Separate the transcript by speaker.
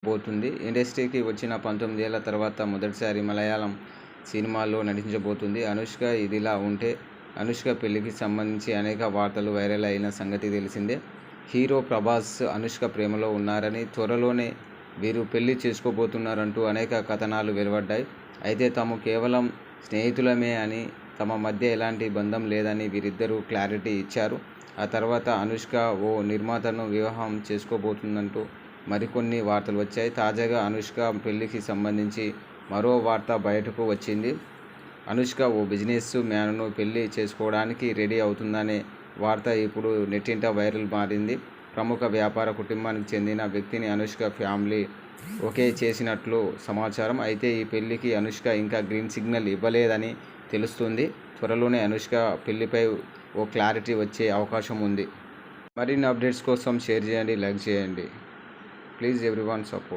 Speaker 1: పోతుంది. ఇండస్ట్రీకి వచ్చిన 19 ఏళ్ల తర్వాత మొదటిసారి మలయాళం సినిమాల్లో నటించబోతుంది అనుష్క. ఇదిలా ఉంటే అనుష్క పెళ్లికి సంబంధించి అనేక వార్తలు వైరల్ అయిన సంగతి తెలిసిందే. హీరో ప్రభాస్ అనుష్క ప్రేమలో ఉన్నారని, త్వరలోనే వీరు పెళ్లి చేసుకోబోతున్నారంటూ అనేక కథనాలు వెలువడ్డాయి. అయితే తాము కేవలం స్నేహితులమే అని, తమ మధ్య ఎలాంటి బంధం లేదని వీరిద్దరూ క్లారిటీ ఇచ్చారు. ఆ తర్వాత అనుష్క ఓ నిర్మాతను వివాహం చేసుకోబోతుందంటూ మరికొన్ని వార్తలు వచ్చాయి. తాజాగా అనుష్క పెళ్లికి సంబంధించి మరో వార్త బయటకు వచ్చింది. అనుష్క ఓ బిజినెస్ మ్యాన్ను పెళ్లి చేసుకోవడానికి రెడీ అవుతుందనే వార్త ఇప్పుడు నెట్టింట వైరల్ మారింది. ప్రముఖ వ్యాపార కుటుంబానికి చెందిన వ్యక్తిని అనుష్క ఫ్యామిలీ ఓకే చేసినట్లు సమాచారం. అయితే ఈ పెళ్లికి అనుష్క ఇంకా గ్రీన్ సిగ్నల్ ఇవ్వలేదని తెలుస్తుంది. త్వరలోనే అనుష్క పెళ్లిపై ఓ క్లారిటీ వచ్చే అవకాశం ఉంది. మరిన్ని అప్డేట్స్ కోసం షేర్ చేయండి, లైక్ చేయండి. Please everyone support.